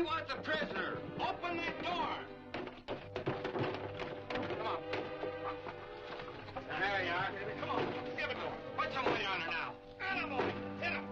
want the prisoner. Open that door. Come on. There you are. Come on. Give it to him. Put some weight on her now. Get him, boy. Hit him.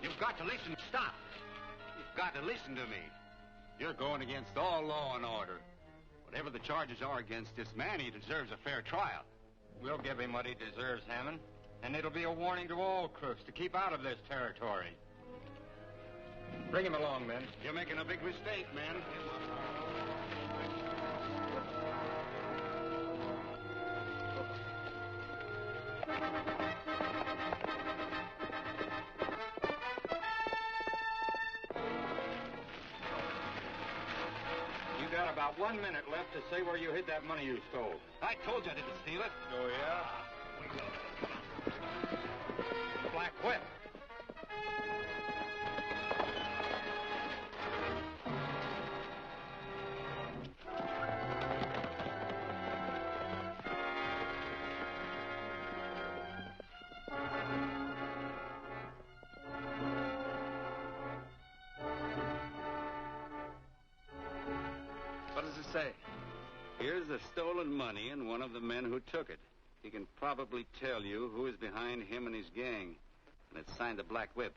You've got to listen. Stop. You've got to listen to me. You're going against all law and order. Whatever the charges are against this man, he deserves a fair trial. We'll give him what he deserves, Hammond. And it'll be a warning to all crooks to keep out of this territory. Bring him along, men. You're making a big mistake, man. You got about 1 minute left to say where you hid that money you stole. I told you I didn't steal it. Oh, yeah? Black whip. What does it say? Here's the stolen money and one of the men who took it. He can probably tell you who is behind him and his gang. And it's signed the Black Whip.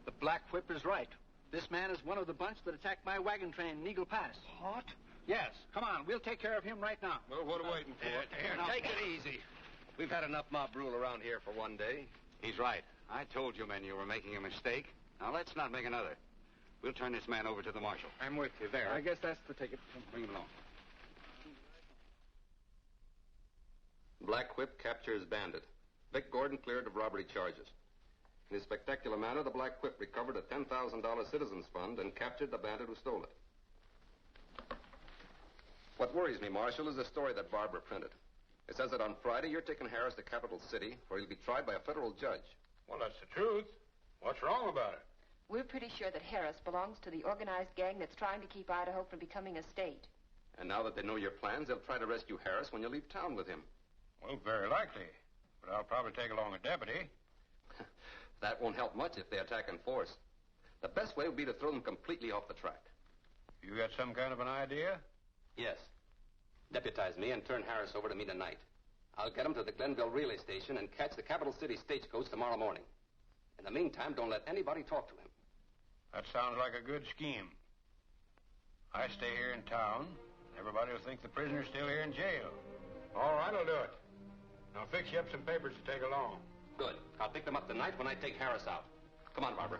The Black Whip is right. This man is one of the bunch that attacked my wagon train in Eagle Pass. What? Yes. Come on. We'll take care of him right now. Well, what are we waiting for? Here, take it easy. We've had enough mob rule around here for one day. He's right. I told you men you were making a mistake. Now let's not make another. We'll turn this man over to the marshal. I'm with you there. I guess that's the ticket. Bring him along. Black Whip captures bandit. Vic Gordon cleared of robbery charges. In a spectacular manner, the Black Whip recovered a $10,000 citizens fund and captured the bandit who stole it. What worries me, Marshal, is the story that Barbara printed. It says that on Friday you're taking Harris to Capital City, where he'll be tried by a federal judge. Well, that's the truth. What's wrong about it? We're pretty sure that Harris belongs to the organized gang that's trying to keep Idaho from becoming a state. And now that they know your plans, they'll try to rescue Harris when you leave town with him. Well, very likely. But I'll probably take along a deputy. That won't help much if they attack in force. The best way would be to throw them completely off the track. You got some kind of an idea? Yes. Deputize me and turn Harris over to me tonight. I'll get him to the Glenville relay station and catch the Capital City stagecoach tomorrow morning. In the meantime, don't let anybody talk to him. That sounds like a good scheme. I stay here in town. Everybody will think the prisoner's still here in jail. All right, I'll do it. I'll fix you up some papers to take along. Good. I'll pick them up tonight when I take Harris out. Come on, Barbara.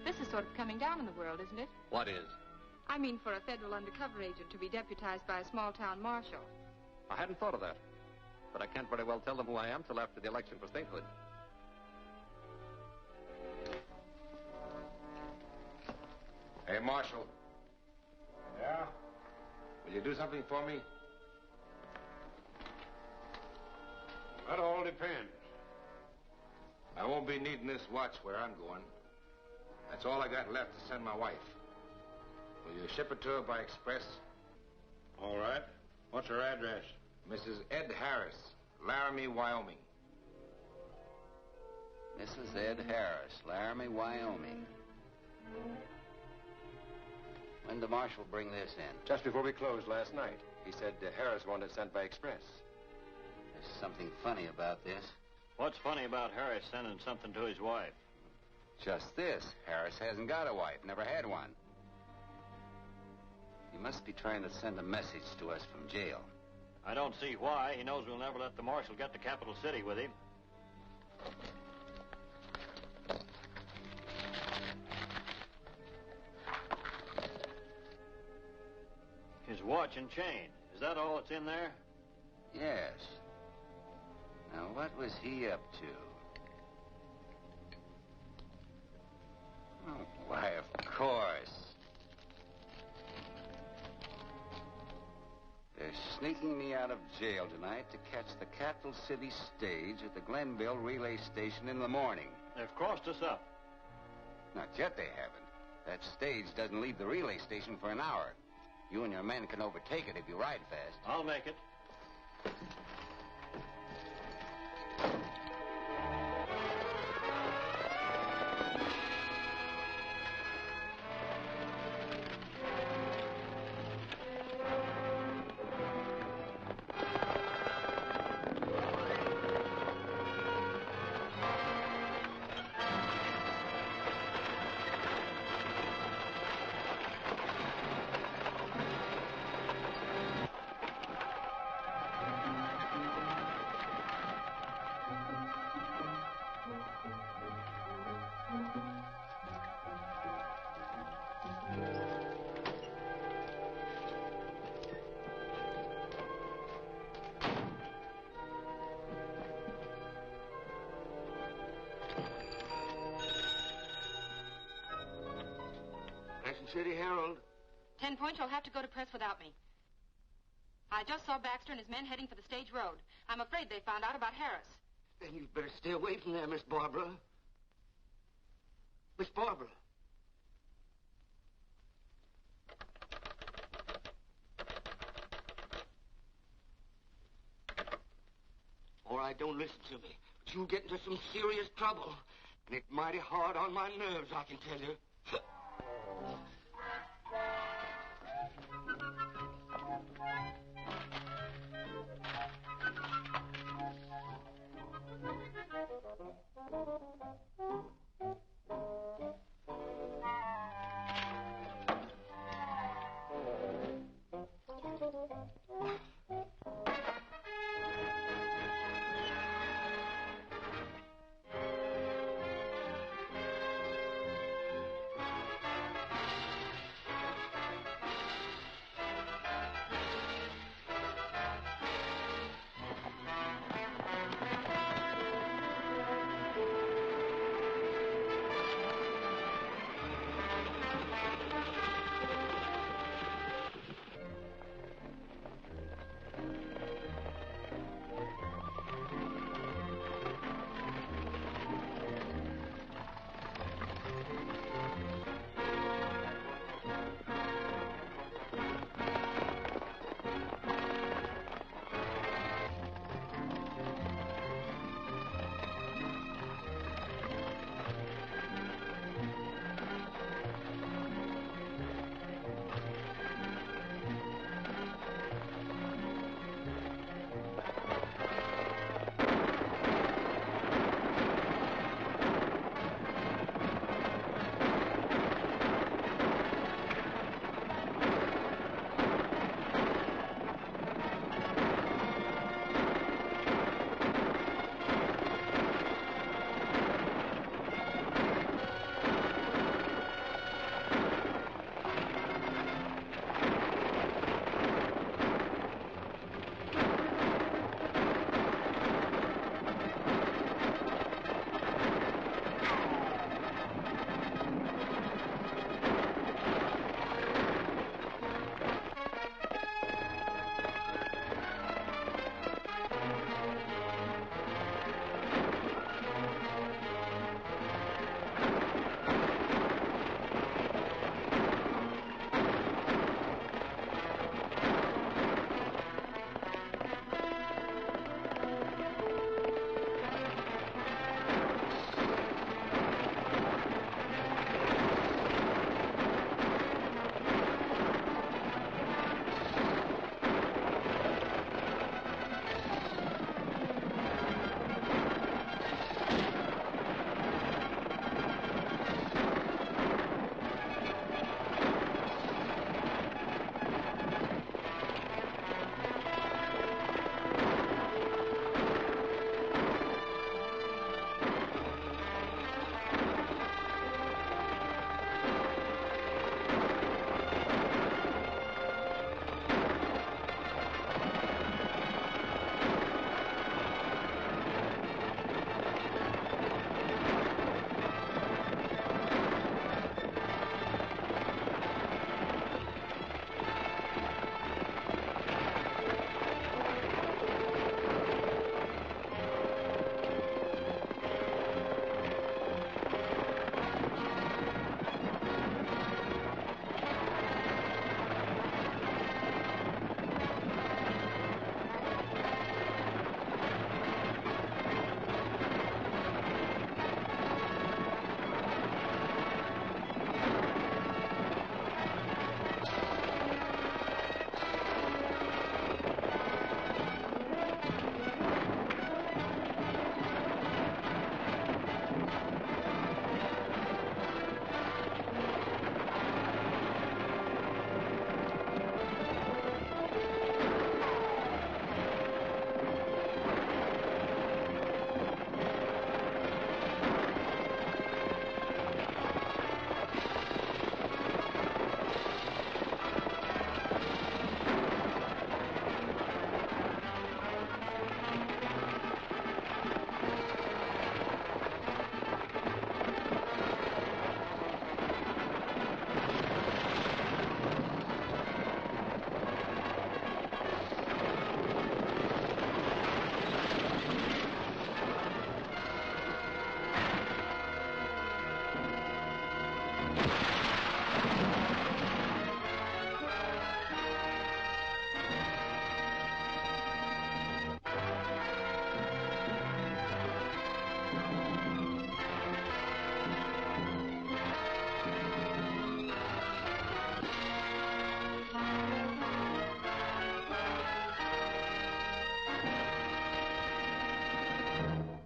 This is sort of coming down in the world, isn't it? What is? I mean, for a federal undercover agent to be deputized by a small-town marshal. I hadn't thought of that. But I can't very well tell them who I am till after the election for statehood. Hey, Marshal. Yeah? Will you do something for me? That all depends. I won't be needing this watch where I'm going. That's all I got left to send my wife. Will you ship it to her by express? All right. What's her address? Mrs. Ed Harris, Laramie, Wyoming. Mrs. Ed Harris, Laramie, Wyoming. When did the marshal bring this in? Just before we closed last night. He said Harris wanted it sent by express. There's something funny about this. What's funny about Harris sending something to his wife? Just this. Harris hasn't got a wife, never had one. He must be trying to send a message to us from jail. I don't see why. He knows we'll never let the marshal get to Capital City with him. His watch and chain. Is that all that's in there? Yes. Now, what was he up to? Oh, why, of course. They're sneaking me out of jail tonight to catch the Capital City stage at the Glenville relay station in the morning. They've crossed us up. Not yet they haven't. That stage doesn't leave the relay station for an hour. You and your men can overtake it if you ride fast. I'll make it. City Herald. 10 Point, you'll have to go to press without me. I just saw Baxter and his men heading for the stage road. I'm afraid they found out about Harris. Then you'd better stay away from there, Miss Barbara. Miss Barbara. All right, don't listen to me. But you'll get into some serious trouble. And it's mighty hard on my nerves, I can tell you.